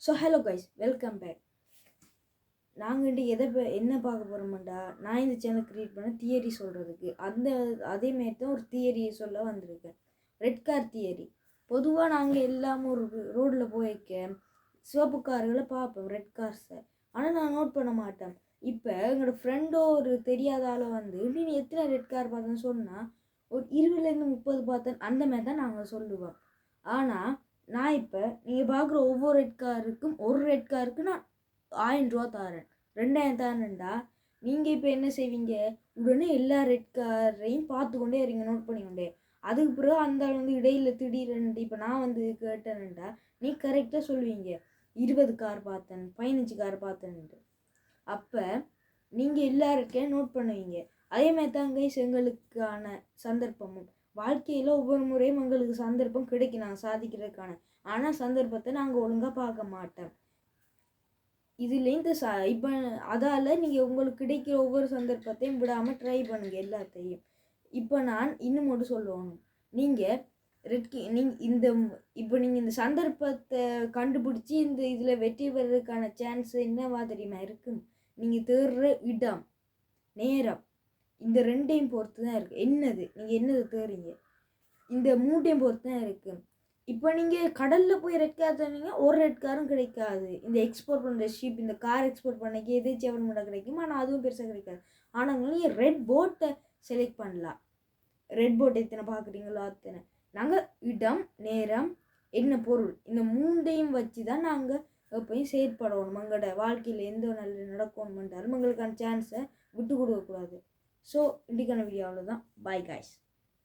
So hello guys, welcome back. நாங்கள் என்ன பார்க்க போகிறோம்டா, நான் இந்த சேனல் க்ரியேட் பண்ண தியரி சொல்கிறதுக்கு அதேமாரி தான் ஒரு தியரியை சொல்ல வந்திருக்கேன். Red car theory. பொதுவாக நாங்கள் எல்லாம் ஒரு ரோடில் போயிருக்க சிவப்பு கார்களை பார்ப்போம், ரெட் கார்ஸை. ஆனால் நான் நோட் பண்ண மாட்டேன். இப்போ எங்களோட ஃப்ரெண்டோ ஒரு தெரியாத ஆளை வந்து நீ எத்தனை ரெட் கார் பார்த்தேன்னு சொன்னால் ஒரு 20-30 பார்த்தேன், அந்த மாதிரி தான் நாங்கள் சொல்லுவோம். ஆனால் நான் இப்போ நீங்கள் பார்க்குற ஒவ்வொரு ரெட் காருக்கும் ஒரு ரெட் காருக்கு நான் 1000 ரூபா தரேன், 2000 தரேன்டா. நீங்கள் இப்போ என்ன செய்வீங்க, உடனே எல்லா ரெட் காரையும் பார்த்து கொண்டே இருங்க, நோட் பண்ணிக்கொண்டே. அதுக்கு பிறகு அந்த வந்து இடையில் திடீரெண்டு இப்போ நான் வந்து கேட்டேன்டா, நீ கரெக்டாக சொல்லுவீங்க 20 கார் பார்த்தேன், 15 கார் பார்த்தேன்ட்டு. அப்போ நீங்கள் எல்லாருக்கே நோட் பண்ணுவீங்க. அதே மாதிரி தான் கைஸ் எங்களுக்கான சந்தர்ப்பமும் வாழ்க்கையில் ஒவ்வொரு முறையும் எங்களுக்கு சந்தர்ப்பம் கிடைக்கும் நாங்கள் சாதிக்கிறதுக்கான. ஆனால் சந்தர்ப்பத்தை நாங்கள் ஒழுங்காக பார்க்க மாட்டோம். இதுலேருந்து இப்போ அதால் நீங்கள் உங்களுக்கு கிடைக்கிற ஒவ்வொரு சந்தர்ப்பத்தையும் விடாமல் ட்ரை பண்ணுங்கள் எல்லாத்தையும். இப்போ நான் இன்னும் மட்டும் சொல்லணும், நீங்கள் இந்த சந்தர்ப்பத்தை கண்டுபிடிச்சி இந்த இதில் வெற்றி பெறதுக்கான சான்ஸ் என்னவா தெரியுமா இருக்கும்? நீங்கள் தேடுற இடம், நேரம், இந்த ரெண்டையும் பொறுத்து தான் இருக்குது. நீங்கள் என்னது தேடுறீங்க, இந்த மூட்டையும் பொறுத்து தான் இருக்குது. இப்போ நீங்கள் கடலில் போய் ரெட் கார் தந்தீங்க, ஒரு ரெட் காரும் கிடைக்காது. இந்த எக்ஸ்போர்ட் பண்ணுற ஷிப், இந்த கார் எக்ஸ்போர்ட் பண்ணக்கு எதிர்த்து மட்டும் கிடைக்கும், ஆனால் அதுவும் பெருசாக கிடைக்காது. ஆனால் நீங்கள் ரெட் போட்டை செலக்ட் பண்ணலாம். ரெட் போட் எத்தனை பார்க்குறீங்களோ அத்தனை. நாங்கள் இடம், நேரம், என்ன பொருள், இந்த மூண்டையும் வச்சு தான் நாங்கள் எப்பயும் செயற்படணும். எங்களோட வாழ்க்கையில் எந்த நல்ல நடக்கணுமென்றாலும் எங்களுக்கான சான்ஸை விட்டு கொடுக்கக்கூடாது. ஸோ இன்றைக்கான வீடியோ அவ்வளோதான். Bye guys.